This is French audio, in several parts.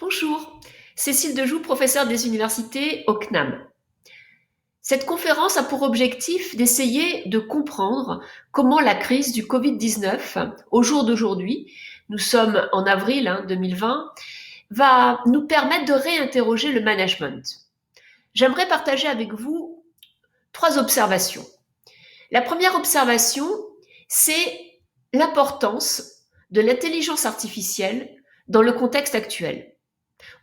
Bonjour, Cécile Dejoux, professeure des universités au CNAM. Cette conférence a pour objectif d'essayer de comprendre comment la crise du Covid-19, au jour d'aujourd'hui, nous sommes en avril 2020, va nous permettre de réinterroger le management. J'aimerais partager avec vous 3 observations. La première observation, c'est l'importance de l'intelligence artificielle dans le contexte actuel.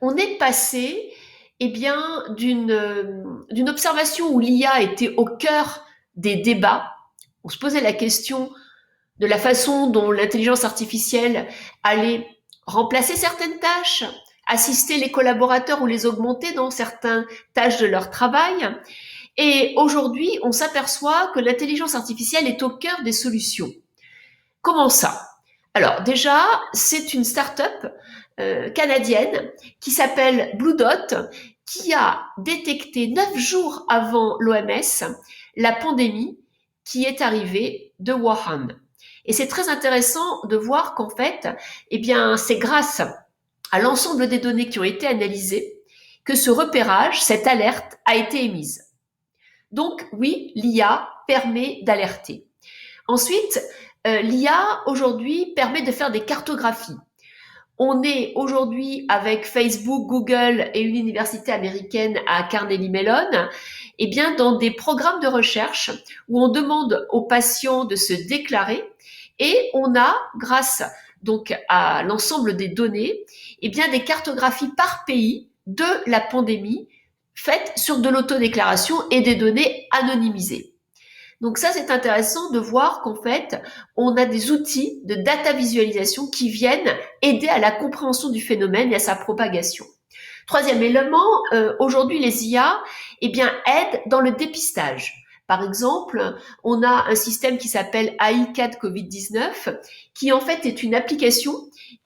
On est passé d'une observation où l'IA était au cœur des débats. On se posait la question de la façon dont l'intelligence artificielle allait remplacer certaines tâches, assister les collaborateurs ou les augmenter dans certaines tâches de leur travail. Et aujourd'hui, on s'aperçoit que l'intelligence artificielle est au cœur des solutions. Comment ça? Alors déjà, c'est une start-up canadienne qui s'appelle Blue Dot, qui a détecté 9 jours avant l'OMS la pandémie qui est arrivée de Wuhan. Et c'est très intéressant de voir qu'en fait, c'est grâce à l'ensemble des données qui ont été analysées que ce repérage, cette alerte a été émise. Donc oui, l'IA permet d'alerter. Ensuite, l'IA aujourd'hui permet de faire des cartographies. On est aujourd'hui avec Facebook, Google et une université américaine à Carnegie Mellon, dans des programmes de recherche où on demande aux patients de se déclarer et on a, grâce donc à l'ensemble des données, des cartographies par pays de la pandémie faites sur de l'autodéclaration et des données anonymisées. Donc ça, c'est intéressant de voir qu'en fait, on a des outils de data visualisation qui viennent aider à la compréhension du phénomène et à sa propagation. Troisième élément, aujourd'hui, les IA aident dans le dépistage. Par exemple, on a un système qui s'appelle AI4 Covid-19, qui en fait est une application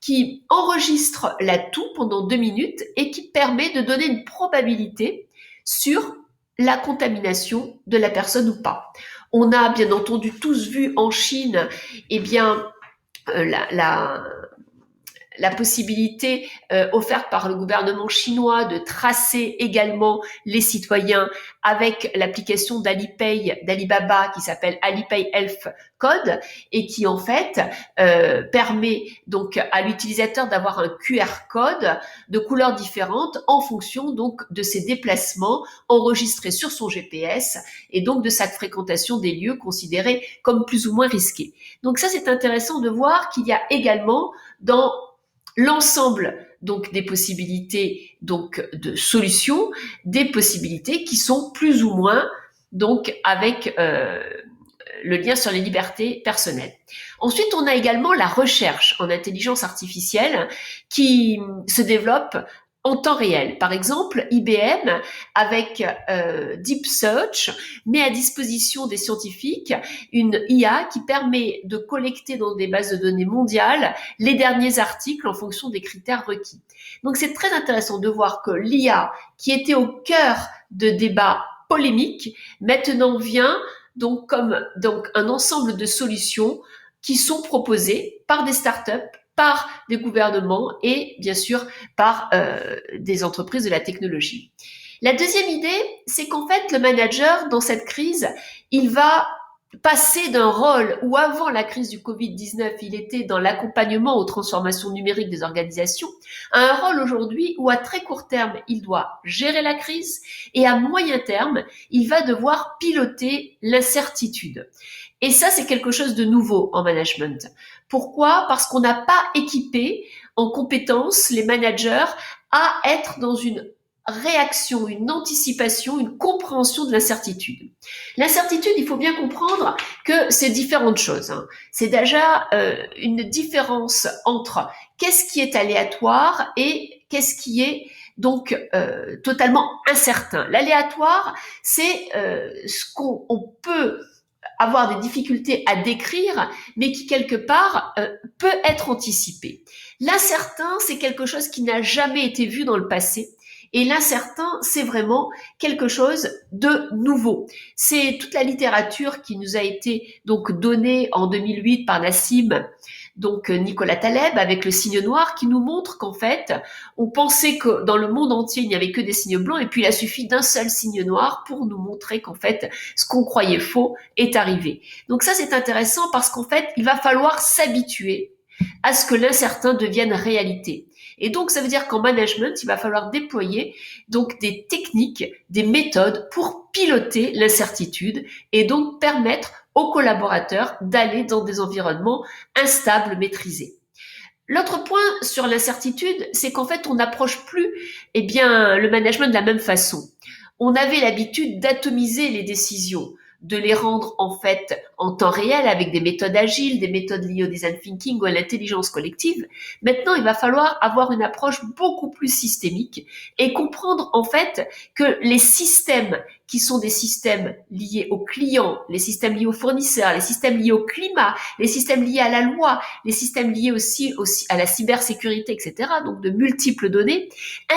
qui enregistre la toux pendant 2 minutes et qui permet de donner une probabilité sur la contamination de la personne ou pas. On a bien entendu tous vu en Chine, la possibilité offerte par le gouvernement chinois de tracer également les citoyens avec l'application d'Alibaba qui s'appelle Alipay Health Code et qui en fait permet donc à l'utilisateur d'avoir un QR code de couleurs différentes en fonction donc de ses déplacements enregistrés sur son GPS et donc de sa fréquentation des lieux considérés comme plus ou moins risqués. Donc ça, c'est intéressant de voir qu'il y a également dans l'ensemble donc des possibilités donc de solutions, des possibilités qui sont plus ou moins donc avec le lien sur les libertés personnelles. Ensuite, on a également la recherche en intelligence artificielle qui se développe en temps réel. Par exemple, IBM, avec Deep Search, met à disposition des scientifiques une IA qui permet de collecter dans des bases de données mondiales les derniers articles en fonction des critères requis. Donc, c'est très intéressant de voir que l'IA, qui était au cœur de débats polémiques, maintenant vient donc comme un ensemble de solutions qui sont proposées par des startups, par des gouvernements et bien sûr par des entreprises de la technologie. La deuxième idée, c'est qu'en fait, le manager, dans cette crise, il va passer d'un rôle où avant la crise du Covid-19, il était dans l'accompagnement aux transformations numériques des organisations, à un rôle aujourd'hui où à très court terme, il doit gérer la crise et à moyen terme, il va devoir piloter l'incertitude. Et ça, c'est quelque chose de nouveau en management. Pourquoi? Parce qu'on n'a pas équipé en compétences les managers à être dans une réaction, une anticipation, une compréhension de l'incertitude. L'incertitude, il faut bien comprendre que c'est différentes choses. C'est déjà une différence entre qu'est-ce qui est aléatoire et qu'est-ce qui est donc totalement incertain. L'aléatoire, c'est ce qu'on peut avoir des difficultés à décrire, mais qui quelque part peut être anticipé. L'incertain, c'est quelque chose qui n'a jamais été vu dans le passé. Et l'incertain, c'est vraiment quelque chose de nouveau. C'est toute la littérature qui nous a été donc donnée en 2008 par Nassim donc Nicolas Taleb, avec le signe noir, qui nous montre qu'en fait, on pensait que dans le monde entier, il n'y avait que des signes blancs, et puis il a suffi d'un seul signe noir pour nous montrer qu'en fait, ce qu'on croyait faux est arrivé. Donc ça, c'est intéressant parce qu'en fait, il va falloir s'habituer à ce que l'incertain devienne réalité. Et donc, ça veut dire qu'en management, il va falloir déployer donc des techniques, des méthodes pour piloter l'incertitude et donc permettre aux collaborateurs d'aller dans des environnements instables, maîtrisés. L'autre point sur l'incertitude, c'est qu'en fait, on n'approche plus, eh bien, le management de la même façon. On avait l'habitude d'atomiser les décisions, de les rendre en fait en temps réel avec des méthodes agiles, des méthodes liées au design thinking ou à l'intelligence collective. Maintenant, il va falloir avoir une approche beaucoup plus systémique et comprendre en fait que les systèmes qui sont des systèmes liés aux clients, les systèmes liés aux fournisseurs, les systèmes liés au climat, les systèmes liés à la loi, les systèmes liés aussi à la cybersécurité, etc., donc de multiples données,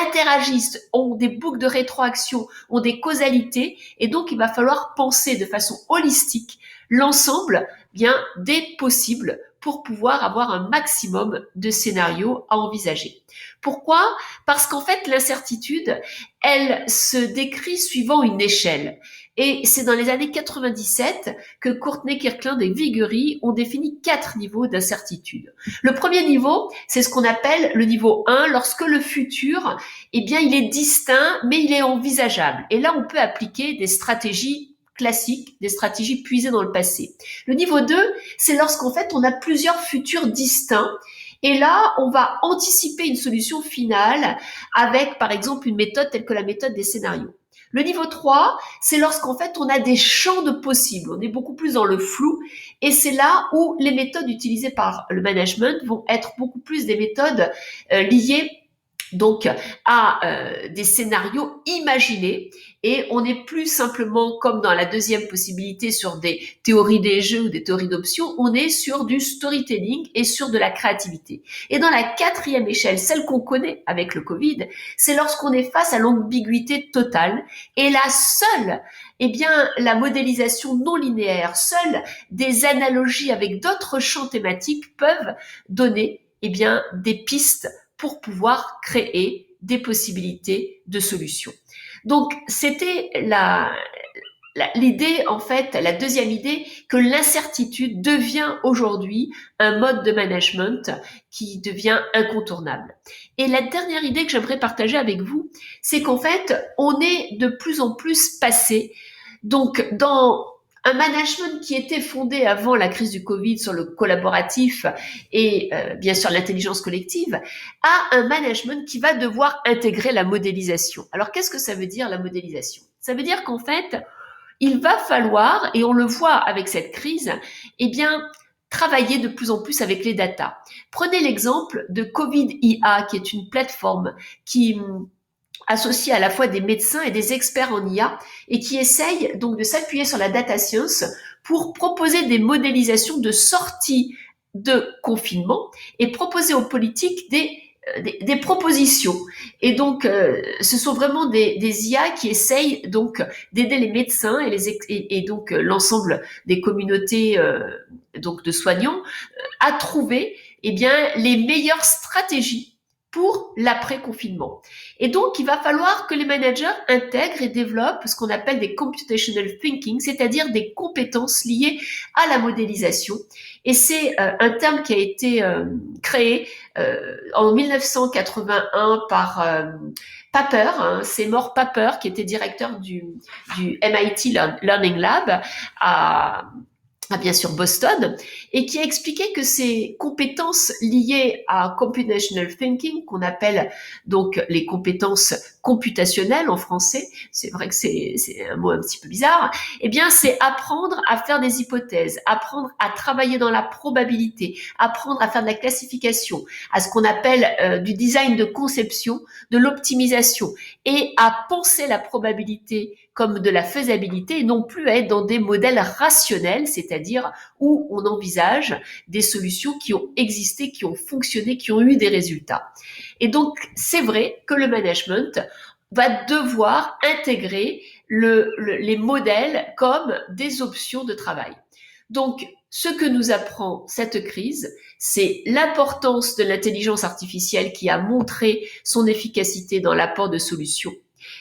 interagissent, ont des boucles de rétroaction, ont des causalités, et donc il va falloir penser de façon holistique l'ensemble bien des possibles pour pouvoir avoir un maximum de scénarios à envisager. Pourquoi ? Parce qu'en fait, l'incertitude, elle se décrit suivant une échelle. Et c'est dans les années 97 que Courtney, Kirkland et Viguerie ont défini 4 niveaux d'incertitude. Le premier niveau, c'est ce qu'on appelle le niveau 1, lorsque le futur, eh bien, il est distinct, mais il est envisageable. Et là, on peut appliquer des stratégies classiques, des stratégies puisées dans le passé. Le niveau 2, c'est lorsqu'en fait, on a plusieurs futurs distincts. Et là, on va anticiper une solution finale avec, par exemple, une méthode telle que la méthode des scénarios. Le niveau 3, c'est lorsqu'en fait, on a des champs de possibles. On est beaucoup plus dans le flou. Et c'est là où les méthodes utilisées par le management vont être beaucoup plus des méthodes liées donc à des scénarios imaginés, et on n'est plus simplement comme dans la deuxième possibilité sur des théories des jeux ou des théories d'options, on est sur du storytelling et sur de la créativité. Et dans la quatrième échelle, celle qu'on connaît avec le Covid, c'est lorsqu'on est face à l'ambiguïté totale, et là seule, eh bien, la modélisation non linéaire, seules des analogies avec d'autres champs thématiques peuvent donner, eh bien, des pistes pour pouvoir créer des possibilités de solutions. Donc, c'était l'idée, en fait, la deuxième idée, que l'incertitude devient aujourd'hui un mode de management qui devient incontournable. Et la dernière idée que j'aimerais partager avec vous, c'est qu'en fait, on est de plus en plus passé, donc, dans un management qui était fondé avant la crise du Covid sur le collaboratif et bien sûr l'intelligence collective, à un management qui va devoir intégrer la modélisation. Alors qu'est-ce que ça veut dire la modélisation ? Ça veut dire qu'en fait, il va falloir, et on le voit avec cette crise, eh bien, travailler de plus en plus avec les datas. Prenez l'exemple de Covid IA, qui est une plateforme qui associé à la fois des médecins et des experts en IA, et qui essaye donc de s'appuyer sur la data science pour proposer des modélisations de sortie de confinement et proposer aux politiques des propositions. Et donc, ce sont vraiment des IA qui essayent donc d'aider les médecins et donc l'ensemble des communautés donc de soignants à trouver eh bien les meilleures stratégies pour l'après-confinement. Et donc, il va falloir que les managers intègrent et développent ce qu'on appelle des computational thinking, c'est-à-dire des compétences liées à la modélisation. Et c'est un terme qui a été créé en 1981 par Papper, c'est Mort Papper, qui était directeur du MIT Learning Lab à bien sûr Boston, et qui a expliqué que ces compétences liées à computational thinking, qu'on appelle donc les compétences computationnelles en français, c'est vrai que c'est un mot un petit peu bizarre, eh bien c'est apprendre à faire des hypothèses, apprendre à travailler dans la probabilité, apprendre à faire de la classification, à ce qu'on appelle du design de conception, de l'optimisation, et à penser la probabilité comme de la faisabilité et non plus à être dans des modèles rationnels, c'est-à-dire où on envisage des solutions qui ont existé, qui ont fonctionné, qui ont eu des résultats. Et donc, c'est vrai que le management va devoir intégrer les modèles comme des options de travail. Donc, Ce que nous apprend cette crise, c'est l'importance de l'intelligence artificielle qui a montré son efficacité dans l'apport de solutions.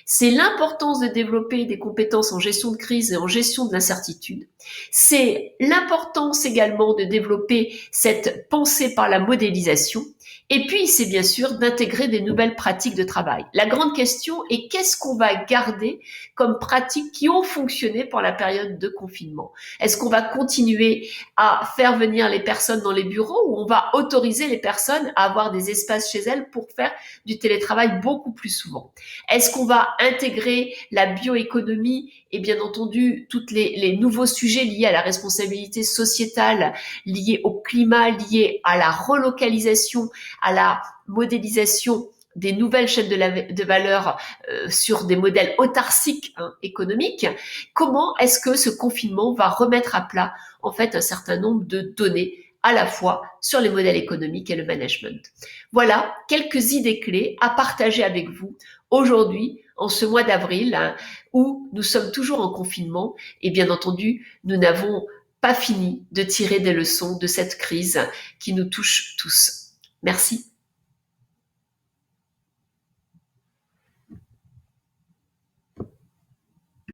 C'est l'importance de développer des compétences en gestion de crise et en gestion de l'incertitude. C'est l'importance également de développer cette pensée par la modélisation. Et puis, c'est bien sûr d'intégrer des nouvelles pratiques de travail. La grande question est qu'est-ce qu'on va garder comme pratiques qui ont fonctionné pour la période de confinement? Est-ce qu'on va continuer à faire venir les personnes dans les bureaux ou on va autoriser les personnes à avoir des espaces chez elles pour faire du télétravail beaucoup plus souvent? Est-ce qu'on va intégrer la bioéconomie et bien entendu tous les nouveaux sujets liés à la responsabilité sociétale, liés au climat, liés à la relocalisation, à la modélisation des nouvelles chaînes de valeur sur des modèles autarciques économiques, comment est-ce que ce confinement va remettre à plat en fait un certain nombre de données à la fois sur les modèles économiques et le management. Voilà quelques idées clés à partager avec vous aujourd'hui, en ce mois d'avril, où nous sommes toujours en confinement et bien entendu, nous n'avons pas fini de tirer des leçons de cette crise qui nous touche tous. Merci.